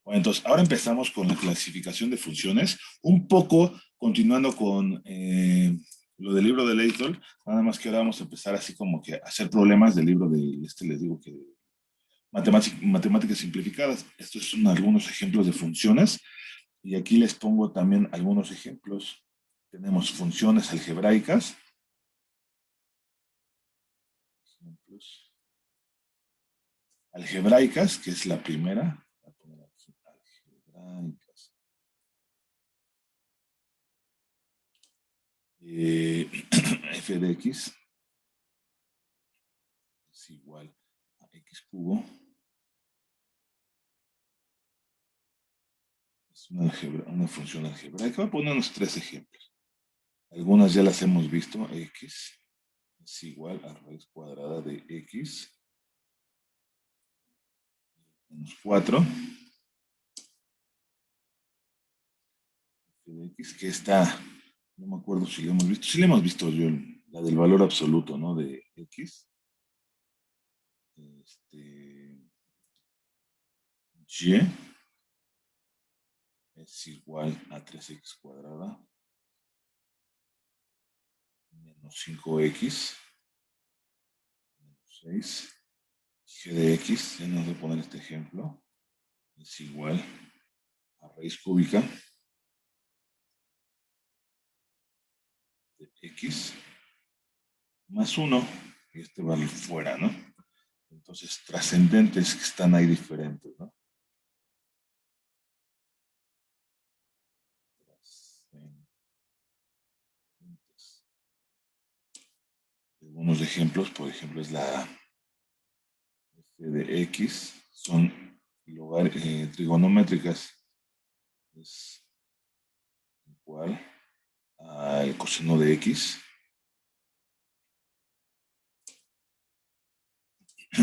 Bueno, entonces, ahora empezamos con la clasificación de funciones, un poco continuando con lo del libro de Leitol, nada más que ahora vamos a empezar así como que a hacer problemas del libro de, les digo que matemáticas simplificadas. Estos son algunos ejemplos de funciones y aquí les pongo también algunos ejemplos. Tenemos funciones algebraicas, ejemplos algebraicas, que es la primera. Voy a poner aquí algebraicas. F de x es igual a x cubo. Es una función algebraica. Voy a poner unos tres ejemplos. Algunas ya las hemos visto. X es igual a raíz cuadrada de x menos 4 de x, que está, no me acuerdo si la hemos visto. Sí la hemos visto yo, la del valor absoluto, ¿no? De x. Y es igual a 3x cuadrada menos 5x menos 6. G de x, ya nos voy a poner este ejemplo, es igual a raíz cúbica de x más 1, y este vale fuera, ¿no? Entonces, trascendentes que están ahí diferentes, ¿no? Trascendentes. Algunos ejemplos, por ejemplo, es la f de x, son trigonométricas, es igual al coseno de x.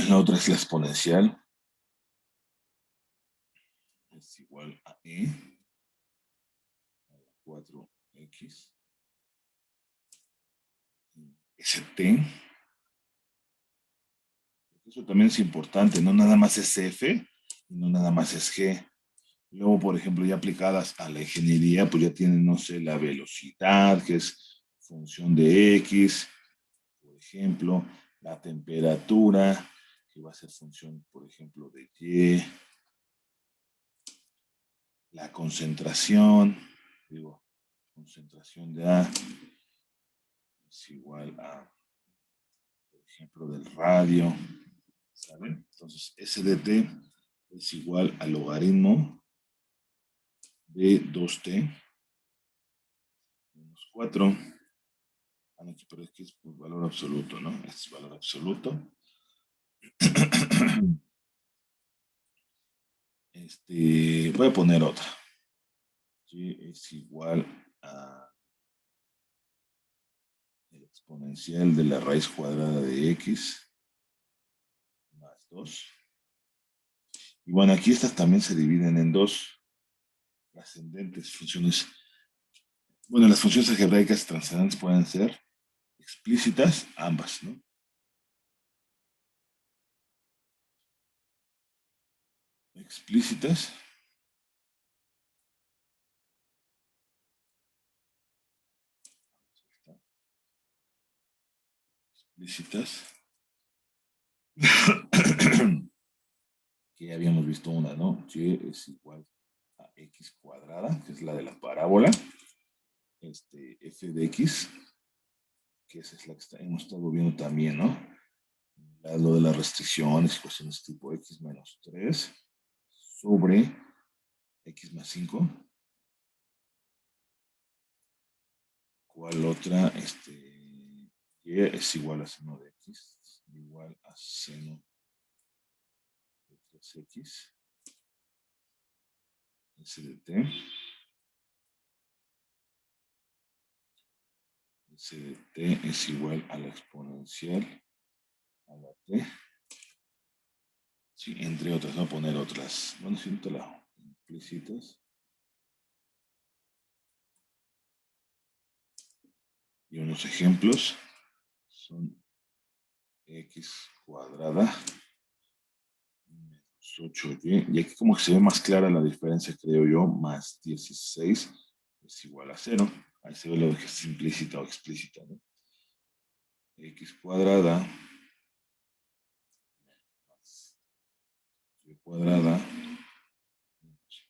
La otra es la exponencial, es igual a e a la 4x st. Eso también es importante, no nada más es f y no nada más es g. Luego, por ejemplo, ya aplicadas a la ingeniería, pues ya tienen, no sé, la velocidad, que es función de x, por ejemplo, la temperatura, que va a ser función, por ejemplo, de y, la concentración, digo, concentración de A es igual a, por ejemplo, del radio, ¿saben? Entonces, S de t es igual al logaritmo de 2t menos 4. Pero es que es por valor absoluto, ¿no? Este es valor absoluto. Voy a poner otra. Y es igual a el exponencial de la raíz cuadrada de x más 2. Y bueno, aquí estas también se dividen en dos trascendentes funciones. Bueno, las funciones algebraicas trascendentes pueden ser explícitas, ambas, ¿no? Explícitas. Explícitas. Que ya habíamos visto una, ¿no? Y es igual a x cuadrada, que es la de la parábola. F de x, que esa es la que hemos estado viendo también, ¿no? Lo de las restricciones y cuestiones tipo x menos 3 sobre x más 5. ¿Cuál otra? Y es igual a seno de x, igual a seno de 3x, s de t. S de t es igual a la exponencial a la t. Sí, entre otras, no poner otras. Bueno, siento la implícitas. Y unos ejemplos son x cuadrada menos 8y. Y aquí como que se ve más clara la diferencia, creo yo. Más 16 es igual a 0. Ahí se ve lo que es implícita o explícita, ¿no? X cuadrada más y cuadrada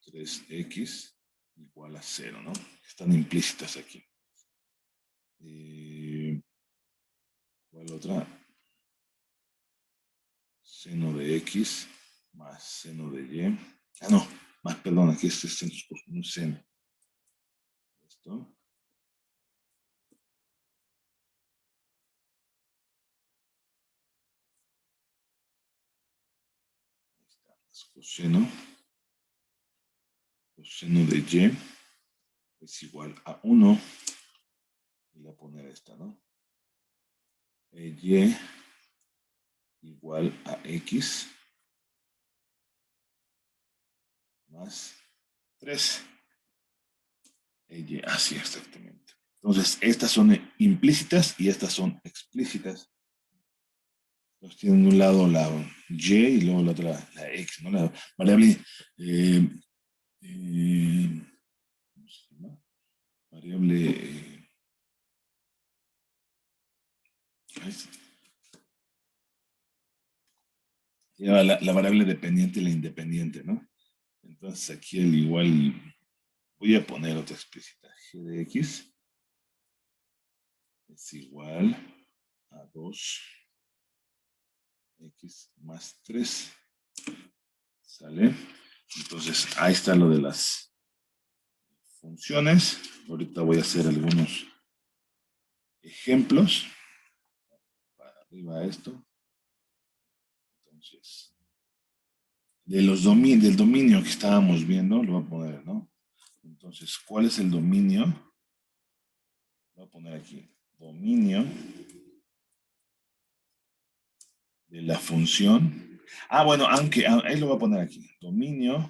3x igual a 0, ¿no? Están implícitas aquí. ¿Cuál otra? Seno de x más seno de y. Ah, no, más, perdón, aquí este es un seno. Esto. Ahí está, coseno. Coseno de y es igual a 1. Y voy a poner esta, ¿no? Y igual a x más 3. Y, así exactamente. Entonces, estas son implícitas y estas son explícitas. Entonces, tienen un lado la y y luego la otra la x, ¿no? La variable, eh, ¿cómo se llama? Variable, la variable dependiente y la independiente, ¿no? Entonces, aquí al igual voy a poner otra explícita. G de x es igual a 2x más 3. ¿Sale? Entonces, ahí está lo de las funciones. Ahorita voy a hacer algunos ejemplos. Para arriba esto. Entonces, del dominio que estábamos viendo, lo voy a poner, ¿no? Entonces, ¿cuál es el dominio? Lo voy a poner aquí. Dominio de la función. Ah, bueno, aunque ahí lo voy a poner aquí. Dominio,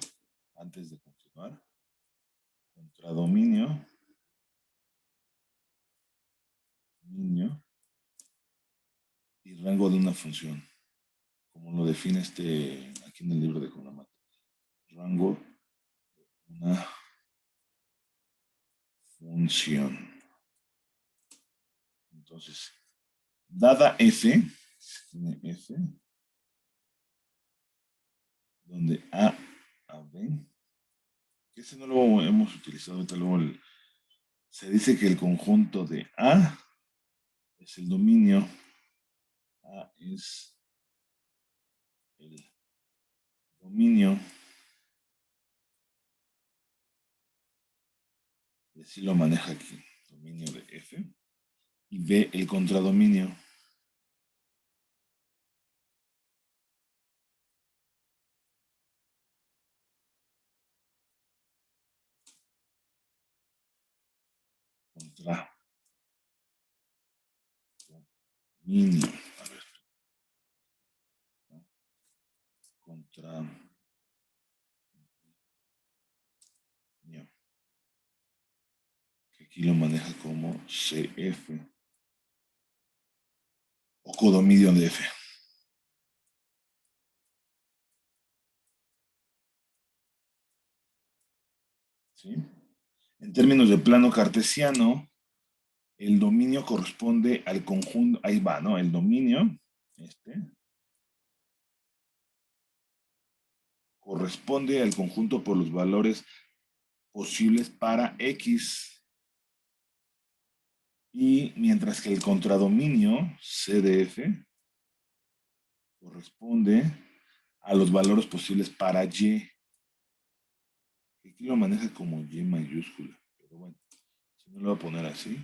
antes de continuar. Contradominio. Dominio. Y rango de una función. Como lo define aquí en el libro de Conamat. Rango de una función. Entonces, dada f, tiene f, donde a b, que ese no lo hemos utilizado ahorita, luego se dice que el conjunto de A es el dominio, A es el dominio, y así lo maneja aquí, dominio de F, y B el contradominio. Contradominio, a ver, ¿no? Contradominio, que aquí lo maneja como CF, o codominio de F. ¿Sí? En términos de plano cartesiano, el dominio corresponde al conjunto, ahí va, ¿no? El dominio, corresponde al conjunto por los valores posibles para X. Y mientras que el contradominio, CDF, corresponde a los valores posibles para Y. Aquí lo maneja como Y mayúscula, pero bueno, si no lo voy a poner así.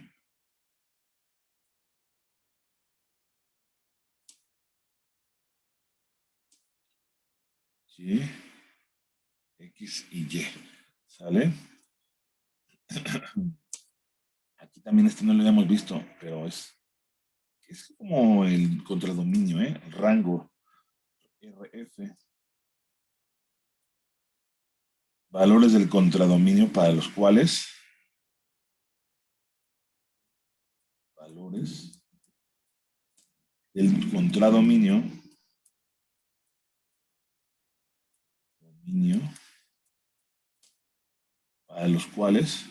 Y, X y Y. ¿Sale? Aquí también no lo habíamos visto, pero es como el contradominio, ¿eh? Rango RF. Valores del contradominio para los cuales valores del contradominio dominio para los cuales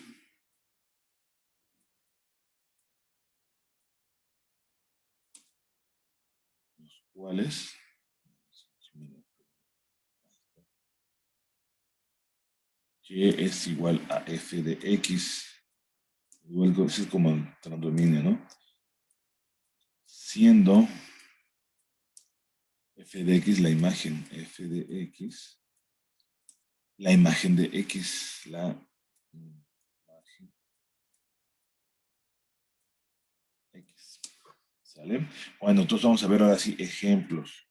y es igual a f de x. Igual es como el transdominio, ¿no? Siendo f de x la imagen, f de x, la imagen de x, la imagen x. ¿Sale? Bueno, entonces vamos a ver ahora sí ejemplos.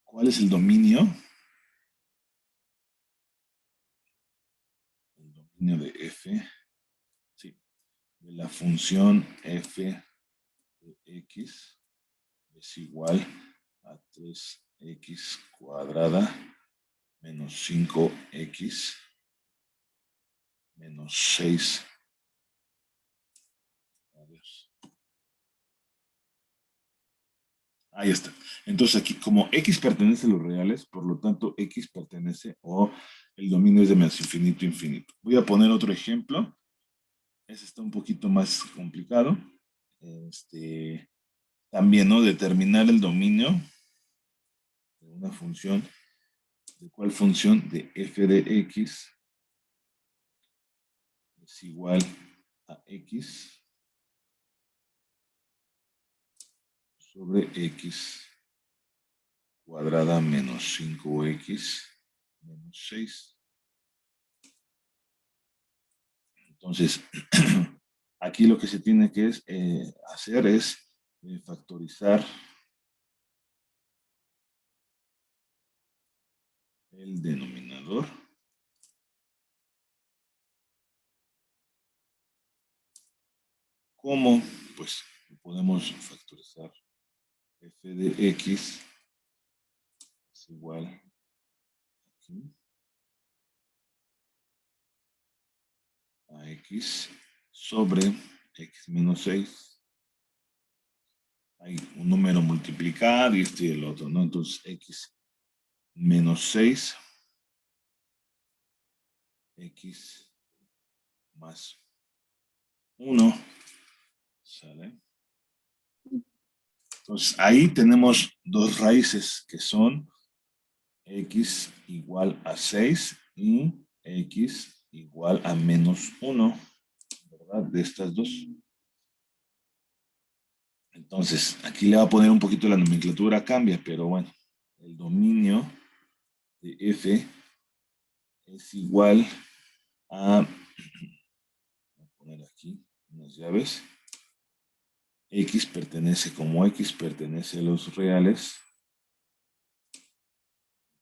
¿Cuál es el dominio? El dominio de f, sí, de la función f de x es igual a 3x cuadrada menos 5x menos 6. A ver. Ahí está. Entonces aquí, como x pertenece a los reales, por lo tanto x pertenece o el dominio es de menos infinito a infinito. Voy a poner otro ejemplo. Ese está un poquito más complicado. También, ¿no? Determinar el dominio de una función. ¿De cuál función? De f de x es igual a x sobre x cuadrada menos 5x menos 6. Entonces, aquí lo que se tiene que hacer es factorizar el denominador. ¿Cómo? Pues podemos factorizar f de x es igual aquí a x sobre x menos 6. Hay un número multiplicado y este y el otro, ¿no? Entonces x menos 6, x más 1, ¿sale? Entonces ahí tenemos dos raíces que son x igual a 6 y x igual a menos 1, ¿verdad? De estas dos. Entonces, aquí le va a poner un poquito la nomenclatura, cambia, pero bueno, el dominio de f es igual a, voy a poner aquí unas llaves, x pertenece, como x pertenece a los reales,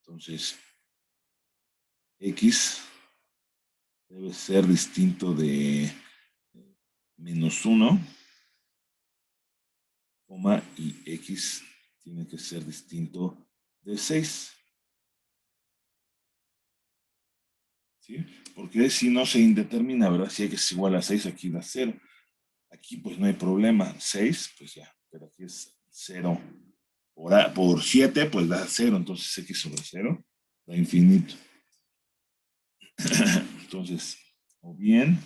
entonces x debe ser distinto de menos 1, y x tiene que ser distinto de 6. ¿Sí? Porque si no se indetermina, ¿verdad? Si x es igual a 6, aquí da 0. Aquí pues no hay problema. 6, pues ya, pero aquí es 0. Por 7, pues da 0. Entonces x sobre 0 da infinito. Entonces, o bien,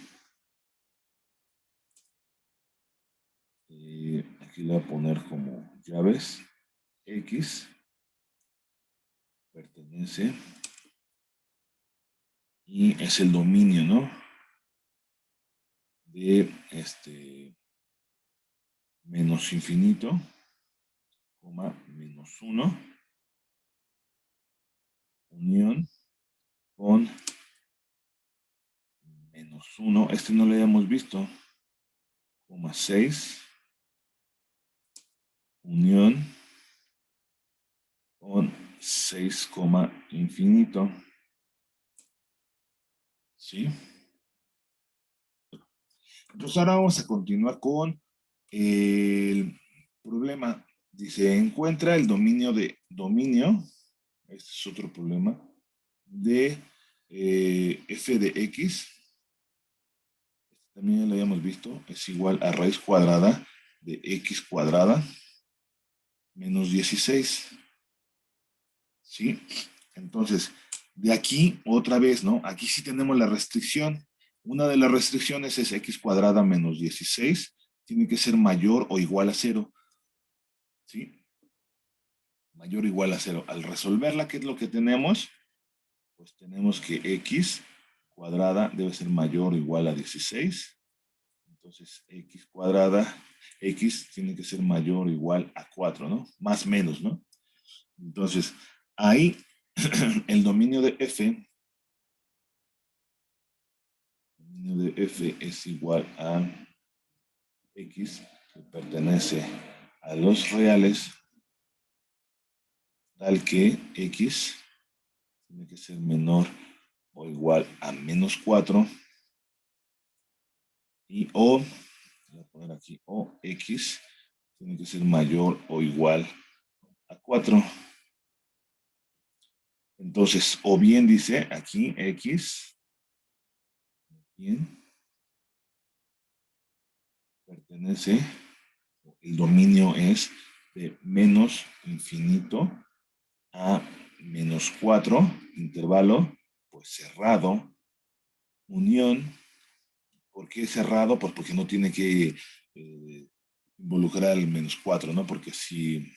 aquí le voy a poner como llaves, x pertenece y es el dominio, ¿no? De menos infinito, menos 1, unión con menos 1, no lo habíamos visto, 6, unión con 6, infinito. ¿Sí? Entonces ahora vamos a continuar con el problema. Dice, encuentra el dominio de dominio, este es otro problema, de f de x, también lo habíamos visto, es igual a raíz cuadrada de x cuadrada menos 16. ¿sí? Entonces, de aquí, otra vez, ¿no? Aquí sí tenemos la restricción. Una de las restricciones es x cuadrada menos 16, tiene que ser mayor o igual a 0, ¿sí? Mayor o igual a 0. Al resolverla, ¿qué es lo que tenemos? Pues tenemos que x cuadrada debe ser mayor o igual a 16. Entonces, x cuadrada, x tiene que ser mayor o igual a 4, ¿no? Más menos, ¿no? Entonces, ahí el dominio de f es igual a x, que pertenece a los reales, tal que x tiene que ser menor o igual a menos 4 y o, voy a poner aquí, o x tiene que ser mayor o igual a 4. Entonces, o bien dice aquí x, bien, pertenece, el dominio es de menos infinito a menos 4, intervalo, pues cerrado, unión. ¿Por qué cerrado? Pues porque no tiene que involucrar al menos 4, ¿no? Porque si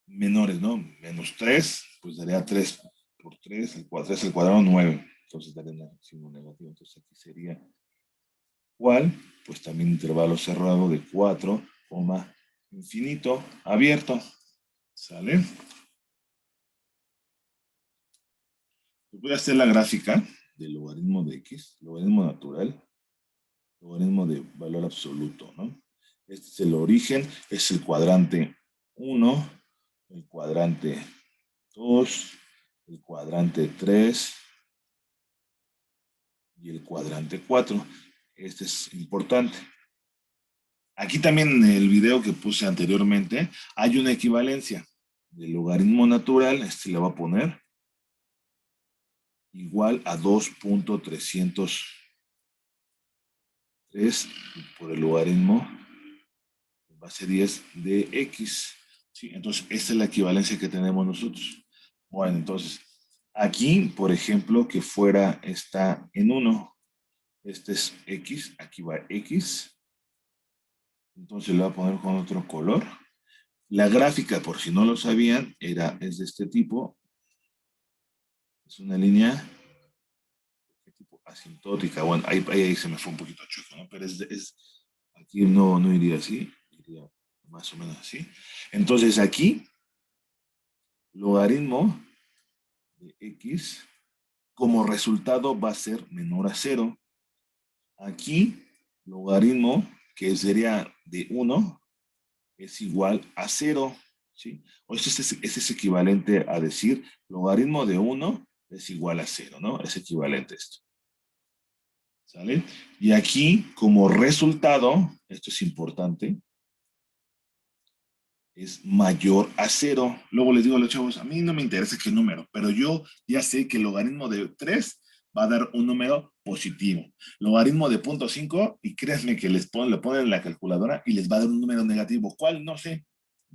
menores, ¿no? Menos 3, pues daría 3 por 3, el 3 al cuadrado, 9. Entonces daría un signo negativo. Entonces aquí sería igual, pues también intervalo cerrado de 4, infinito, abierto. ¿Sale? Voy a hacer la gráfica del logaritmo de x, logaritmo natural, logaritmo de valor absoluto, ¿no? Este es el origen, es el cuadrante 1, el cuadrante 2, el cuadrante 3 y el cuadrante 4. Este es importante. Aquí también en el video que puse anteriormente hay una equivalencia del logaritmo natural, este le va a poner igual a 2.303 por el logaritmo base 10 de x. ¿Sí? Entonces, esta es la equivalencia que tenemos nosotros. Bueno, entonces, aquí, por ejemplo, que fuera está en 1. Este es x, aquí va x. Entonces, le voy a poner con otro color. La gráfica, por si no lo sabían, es de este tipo. Es una línea tipo asintótica. Bueno, ahí se me fue un poquito chueco, ¿no? Pero aquí no iría así, iría más o menos así. Entonces aquí, logaritmo de x como resultado va a ser menor a 0. Aquí, logaritmo, que sería de 1, es igual a 0. ¿Sí? O es equivalente a decir logaritmo de 1 es igual a 0, ¿no? Es equivalente a esto. ¿Sale? Y aquí, como resultado, esto es importante, es mayor a 0. Luego les digo a los chavos, a mí no me interesa qué número, pero yo ya sé que el logaritmo de 3 va a dar un número positivo. Logaritmo de 0.5, y créanme que le ponen en la calculadora y les va a dar un número negativo. ¿Cuál? No sé,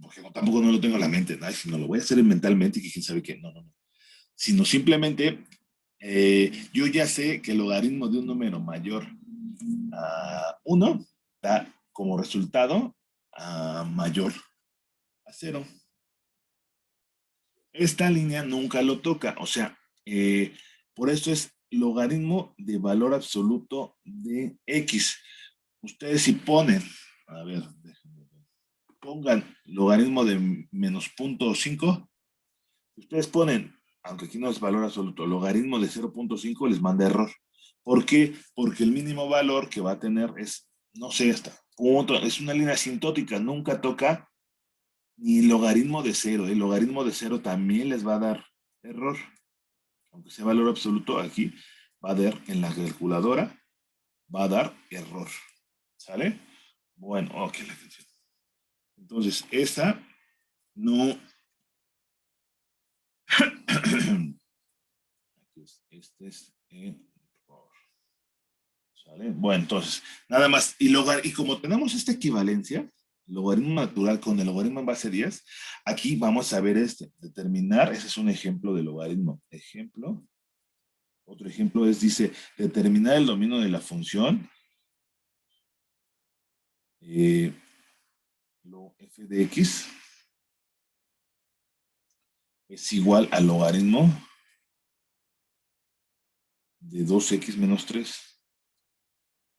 porque tampoco no lo tengo en la mente, ¿no? Sino lo voy a hacer mentalmente y que quién sabe qué. No. Sino simplemente yo ya sé que el logaritmo de un número mayor a 1 da como resultado a mayor a 0. Esta línea nunca lo toca, o sea, por eso es logaritmo de valor absoluto de x. Ustedes si ponen, a ver, déjenme ver, pongan logaritmo de menos 0.5, ustedes ponen, aunque aquí no es valor absoluto, logaritmo de 0.5 les manda error. ¿Por qué? Porque el mínimo valor que va a tener es, no sé, es una línea asintótica, nunca toca ni logaritmo de 0. El logaritmo de 0 también les va a dar error. Aunque sea valor absoluto, aquí va a dar en la calculadora, va a dar error. ¿Sale? Bueno, ok, la canción. Entonces, esta no. Aquí este es error. ¿Sale? Bueno, entonces, nada más. Y como tenemos esta equivalencia, logaritmo natural con el logaritmo en base 10. Aquí vamos a ver determinar, ese es un ejemplo de logaritmo. Otro ejemplo dice, determinar el dominio de la función, lo f de x es igual al logaritmo de 2x menos 3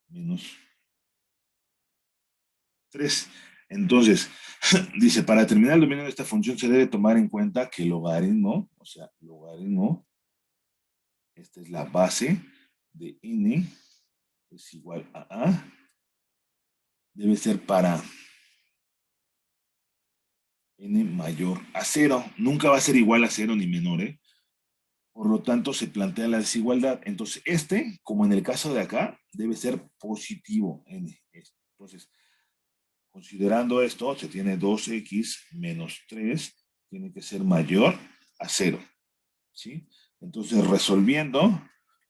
menos 3. Entonces, dice, para determinar el dominio de esta función se debe tomar en cuenta que el logaritmo, o sea, logaritmo, esta es la base de n, es igual a, debe ser para n mayor a 0. Nunca va a ser igual a 0 ni menor, ¿eh? Por lo tanto, se plantea la desigualdad. Entonces, como en el caso de acá, debe ser positivo n. Entonces, considerando esto, se tiene 2x menos 3, tiene que ser mayor a 0. ¿Sí? Entonces, resolviendo,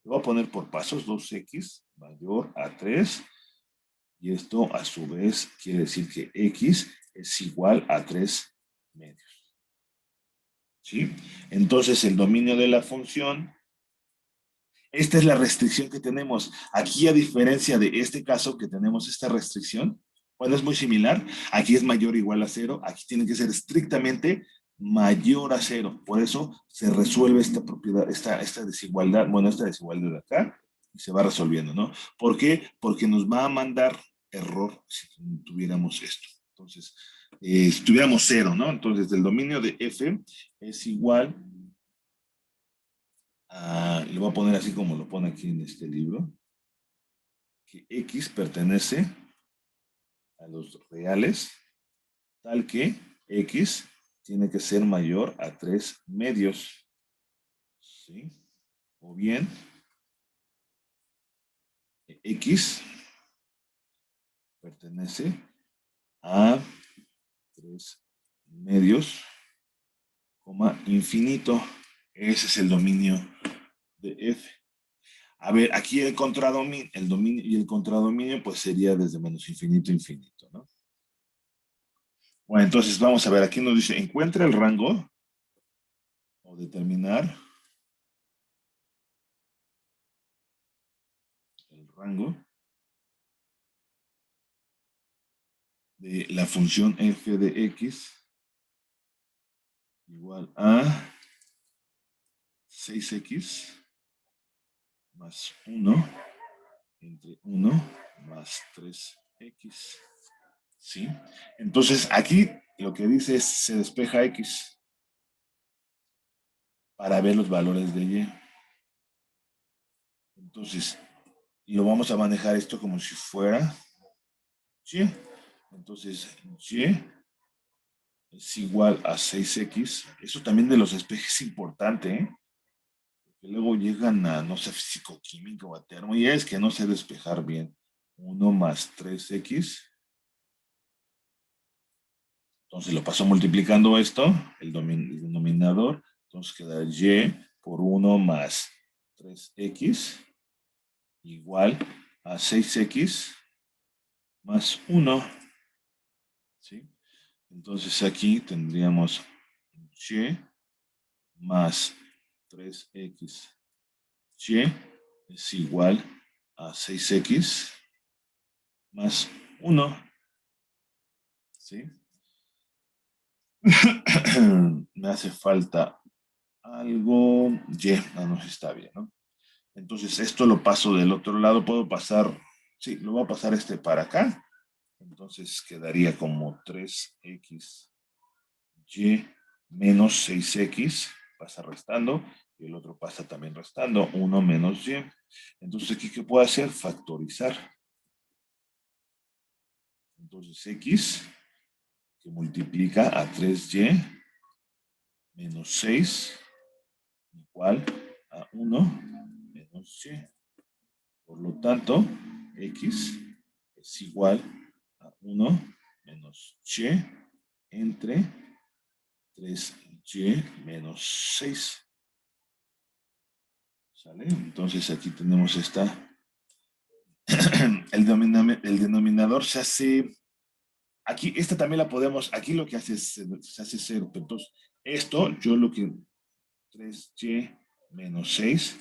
lo voy a poner por pasos, 2x mayor a 3, y esto a su vez quiere decir que x es igual a 3 medios. ¿Sí? Entonces, el dominio de la función, esta es la restricción que tenemos. Aquí, a diferencia de este caso que tenemos esta restricción, bueno, es muy similar. Aquí es mayor o igual a 0. Aquí tiene que ser estrictamente mayor a 0. Por eso se resuelve esta propiedad, esta desigualdad, bueno, esta desigualdad de acá, y se va resolviendo, ¿no? ¿Por qué? Porque nos va a mandar error si tuviéramos esto. Entonces, si tuviéramos 0, ¿no? Entonces, el dominio de f es igual a, le voy a poner así como lo pone aquí en este libro, que x pertenece a los reales, tal que x tiene que ser mayor a 3 medios, ¿sí? O bien, x pertenece a 3 medios, infinito. Ese es el dominio de f. A ver, aquí el contradominio, el dominio y el contradominio, pues sería desde menos infinito a infinito, ¿no? Bueno, entonces vamos a ver, aquí nos dice, encuentra el rango o determinar el rango de la función f de x igual a 6x más 1 entre 1 más 3x. ¿Sí? Entonces aquí lo que dice es se despeja x para ver los valores de y. Entonces, lo vamos a manejar esto como si fuera y. Entonces, y es igual a 6x. Eso también de los despejes es importante, ¿eh? Que luego llegan a, no sé, físico-químico o a termo, y es que no sé despejar bien. 1 más 3x. Entonces lo paso multiplicando esto, el denominador. Entonces queda y por 1 más 3x igual a 6x más 1. ¿Sí? Entonces aquí tendríamos y más 3x y es igual a 6x más 1. ¿Sí? Me hace falta algo. Y, no sé si está bien, ¿no? Entonces esto lo paso del otro lado, puedo pasar, sí, lo voy a pasar para acá. Entonces quedaría como 3x y menos 6x, pasa restando, y el otro pasa también restando, 1 menos y. Entonces aquí, ¿qué puedo hacer? Factorizar. Entonces x, que multiplica a 3y menos 6, igual a 1 menos y. Por lo tanto, x es igual a 1 menos y entre 3y menos 6. ¿Sale? Entonces aquí tenemos el denominador se hace, Aquí, esta también la podemos, aquí lo que hace es, se hace 0. Entonces, esto, yo lo que, 3y menos 6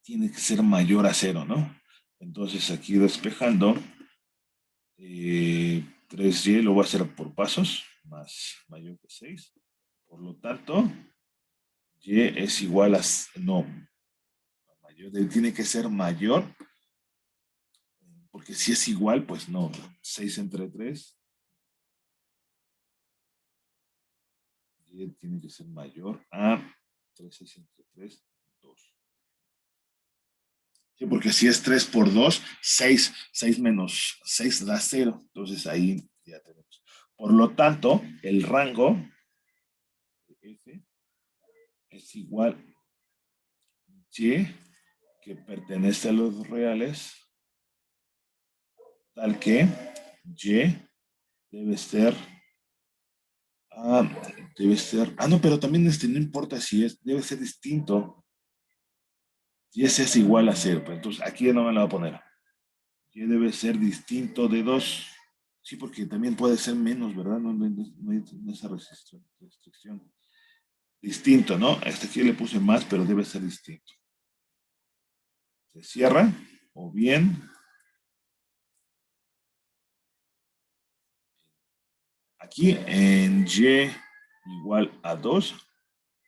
tiene que ser mayor a 0, ¿no? Entonces, aquí despejando, 3y lo voy a hacer por pasos, más mayor que 6. Por lo tanto, y es igual a, no, mayor, tiene que ser mayor, porque si es igual, pues no, 6 entre 3, y tiene que ser mayor a 3, 6 entre 3, 2. Sí, porque si es 3 por 2, 6, 6 menos 6 da 0, entonces ahí ya tenemos. Por lo tanto, el rango de F es igual Y, que pertenece a los reales, tal que Y debe ser, ah, no, pero también no importa si es, debe ser distinto. Y ese es igual a 0, pero entonces aquí no me la voy a poner. Y debe ser distinto de 2. Sí, porque también puede ser menos, ¿verdad? No hay esa restricción. Distinto, ¿no? Este aquí le puse más, pero debe ser distinto. Se cierra, o bien, aquí en Y igual a 2,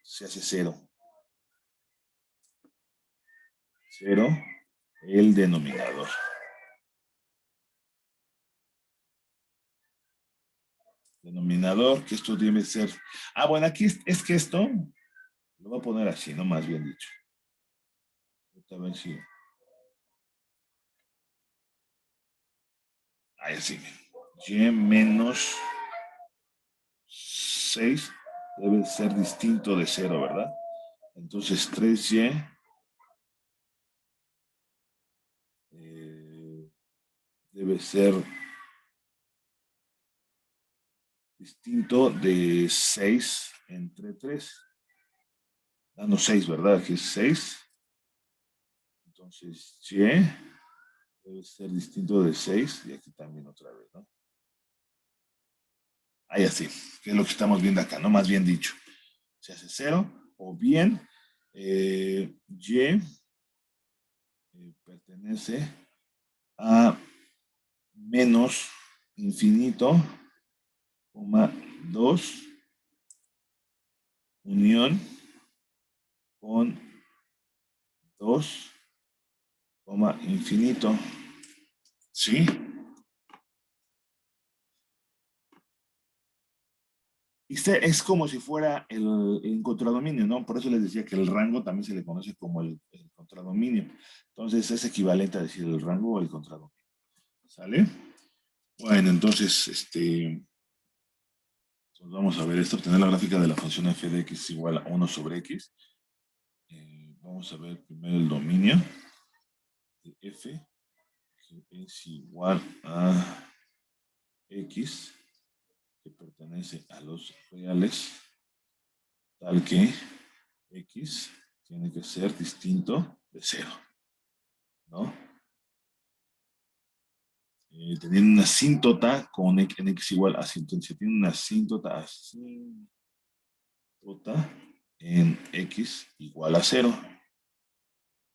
se hace 0. 0, el denominador. Denominador, que esto debe ser. Bueno, aquí es que esto lo voy a poner así, ¿no? Más bien dicho. A ver si. Ahí sí. Y menos 6 debe ser distinto de 0, ¿verdad? Entonces 3y debe ser distinto de 6 entre 3. Dando 6, ¿verdad? Aquí es 6. Entonces y debe ser distinto de 6. Y aquí también otra vez, ¿no? Ahí así, que es lo que estamos viendo acá, ¿no? Más bien dicho. Se hace 0, o bien y pertenece a menos infinito, 2, unión con 2, infinito. ¿Sí? Es como si fuera el contradominio, ¿no? Por eso les decía que el rango también se le conoce como el contradominio. Entonces es equivalente a decir el rango o el contradominio. ¿Sale? Bueno, entonces, vamos a ver esto, obtener la gráfica de la función f de x igual a 1 sobre x. Vamos a ver primero el dominio de f, que es igual a x, que pertenece a los reales, tal que x tiene que ser distinto de 0, ¿no? Teniendo una asíntota con en x igual a 100, entonces tiene una asíntota en x igual a 0,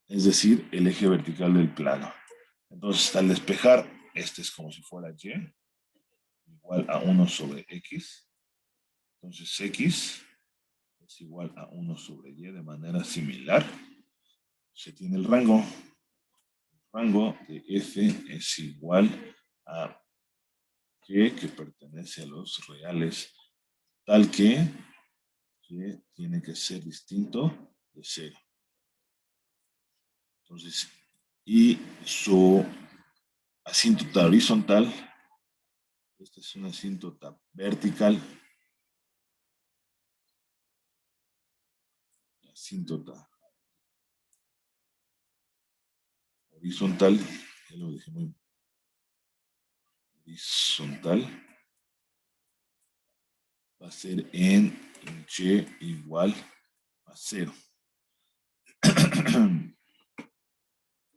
es decir, el eje vertical del plano. Entonces, al despejar, este es como si fuera y igual a 1 sobre x. Entonces, x es igual a 1 sobre y de manera similar. Se tiene el rango. El rango de f es igual a y, que pertenece a los reales, tal que y tiene que ser distinto de 0. Entonces, y su asíntota horizontal, esta es una asíntota vertical, asíntota horizontal, ya lo dije muy horizontal, va a ser en y igual a 0.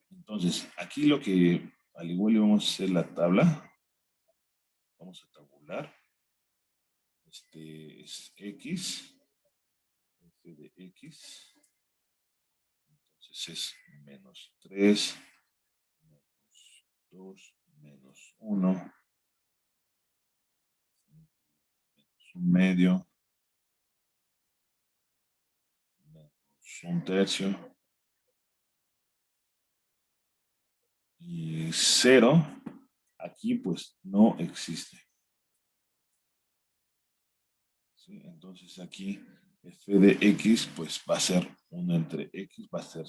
Entonces, aquí lo que al igual y vamos a hacer la tabla. Vamos a tabular. Este es X. F de X. Entonces es menos 3, menos 2, menos 1, menos un medio, menos un tercio. Y 0, aquí pues no existe. ¿Sí? Entonces aquí f de x pues va a ser 1 entre x, va a ser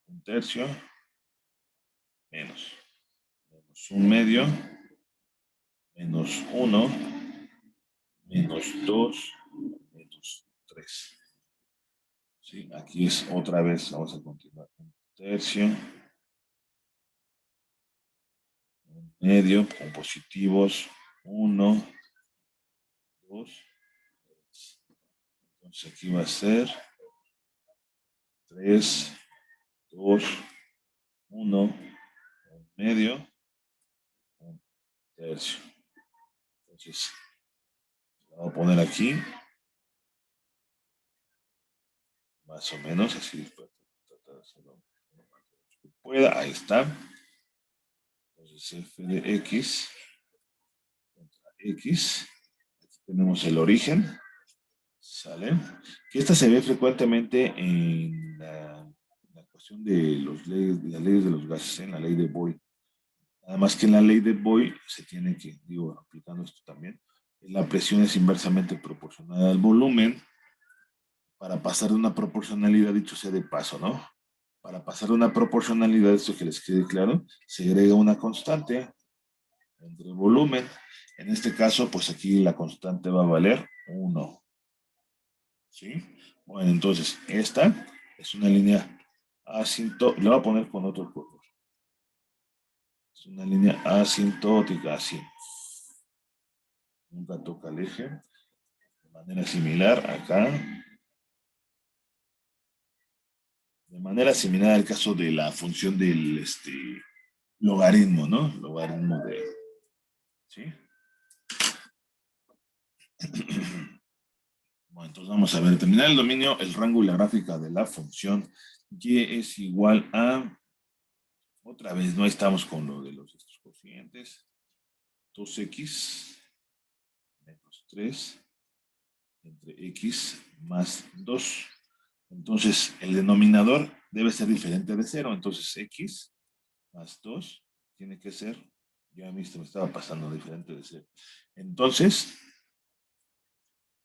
un tercio, menos un medio, menos 1, menos 2, menos 3. ¿Sí? Aquí es otra vez, vamos a continuar. Un tercio, un medio, con positivos, 1, 2, 3. Entonces aquí va a ser 3, 2, 1, un medio, un tercio. Entonces, lo voy a poner aquí, más o menos, así para tratar de hacerlo lo más que pueda. Ahí está. Entonces, f de x contra x. Aquí tenemos el origen. ¿Sale? Que esta se ve frecuentemente en la cuestión de las leyes de los gases, en la ley de Boyle. Nada más que en la ley de Boyle se tiene que, digo, aplicando esto también, la presión es inversamente proporcional al volumen. Para pasar de una proporcionalidad, dicho sea de paso, ¿no? Para pasar de una proporcionalidad, esto que les quede claro, se agrega una constante entre el volumen. En este caso, pues aquí la constante va a valer 1. ¿Sí? Bueno, entonces, esta es una línea asintótica. Le voy a poner con otro color. Es una línea asintótica, así. Nunca toca el eje. De manera similar acá. De manera similar al caso de la función del logaritmo, ¿no? Logaritmo de... ¿Sí? Bueno, entonces vamos a ver. Determinar el dominio, el rango y la gráfica de la función y es igual a... Otra vez, no estamos con lo de estos cocientes. 2x menos 3 entre x más 2. Entonces, el denominador debe ser diferente de 0. Entonces, x más 2 tiene que ser, ya a mí me estaba pasando diferente de 0. Entonces,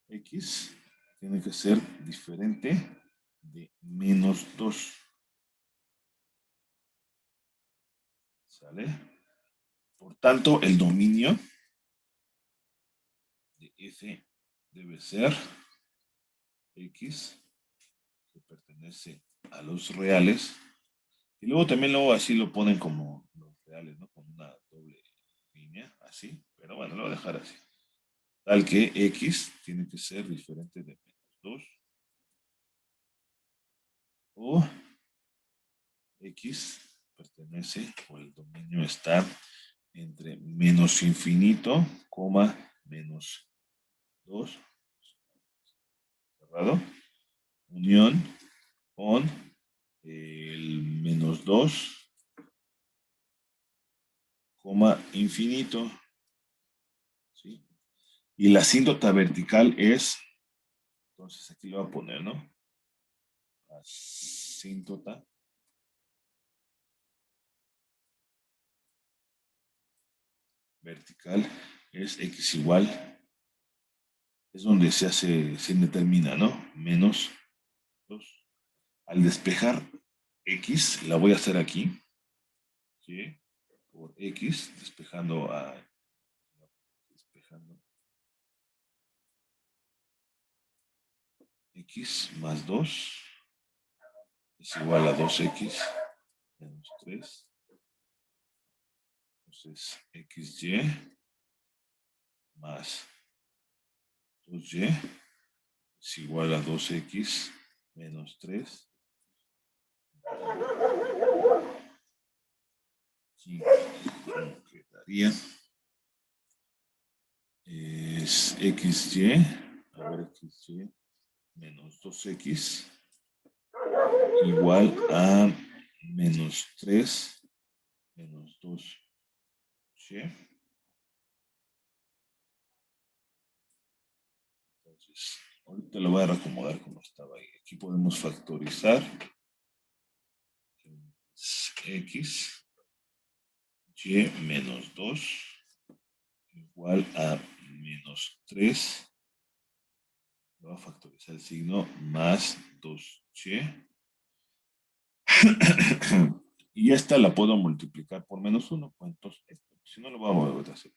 x tiene que ser diferente de menos 2. ¿Sale? Por tanto, el dominio de f debe ser x, que pertenece a los reales. Y luego también así lo ponen como los reales, ¿no? Con una doble línea, así. Pero bueno, lo voy a dejar así. Tal que x tiene que ser diferente de menos 2. O x pertenece, o el dominio está entre menos infinito, coma, menos 2, cerrado, unión con el menos 2, coma, infinito. ¿Sí? Y la asíntota vertical es, entonces aquí lo voy a poner, ¿no? Asíntota vertical es x igual, es donde se determina, ¿no? Menos 2. Al despejar x, la voy a hacer aquí, ¿sí? Por x, despejando x más 2 es igual a 2x menos 3. Entonces, xy más 2y es igual a 2x menos 3 Aquí como quedaría es xy, a ver, xy menos 2x igual a menos 3 menos 2y. Entonces, ahorita lo voy a reacomodar como estaba ahí. Aquí podemos factorizar x y menos 2 igual a menos 3. Voy a factorizar el signo más 2y. Y esta la puedo multiplicar por menos 1. Pues entonces, si no lo voy a volver a hacer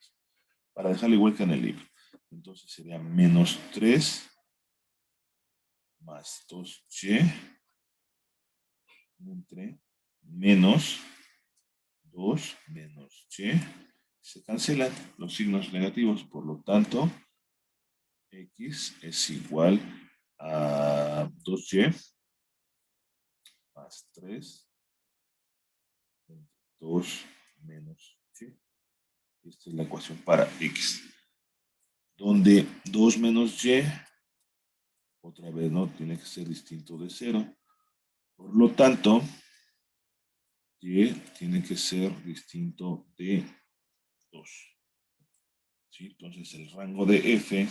para dejarlo igual que en el libro. Entonces sería menos 3 más 2y entre menos 2 menos y. Se cancelan los signos negativos, por lo tanto, x es igual a 2y más 3 entre 2 menos y. Esta es la ecuación para x, donde 2 menos y, otra vez, no tiene que ser distinto de 0. Por lo tanto, y tiene que ser distinto de 2. ¿Sí? Entonces, el rango de f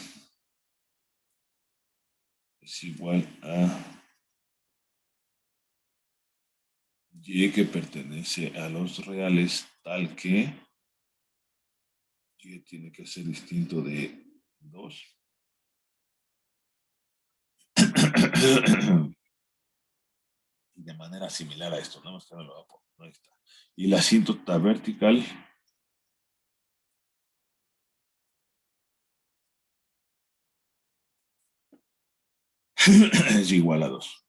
es igual a y que pertenece a los reales, tal que y tiene que ser distinto de 2. Y de manera similar a esto, nada más que no lo voy a poner. Ahí está. Y la asíntota vertical es igual a 2.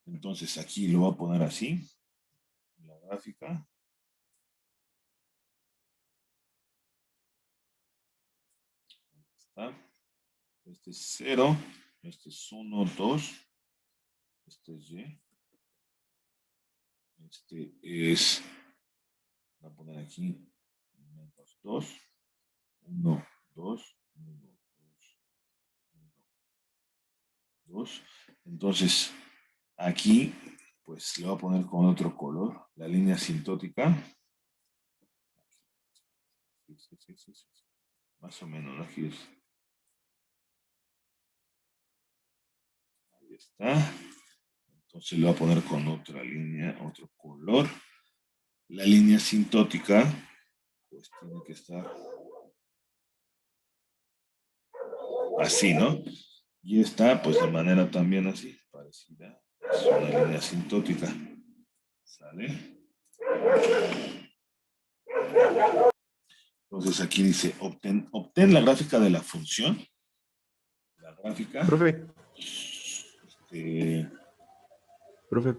Entonces aquí lo voy a poner así, la gráfica. ¿Está? Este es 0, este es 1, 2, este es y, este es, voy a poner aquí, menos 2, 1, 2, 1, 2, 1, 2. Entonces, aquí, pues le voy a poner con otro color, la línea asintótica. Sí. Más o menos, aquí es. Ahí está. Entonces le voy a poner con otra línea, otro color. La línea asintótica, pues tiene que estar así, ¿no? Y está, pues de manera también así, parecida. Es una línea asintótica. ¿Sale? Entonces aquí dice, obtén la gráfica de la función. La gráfica. Profe, Este, profe,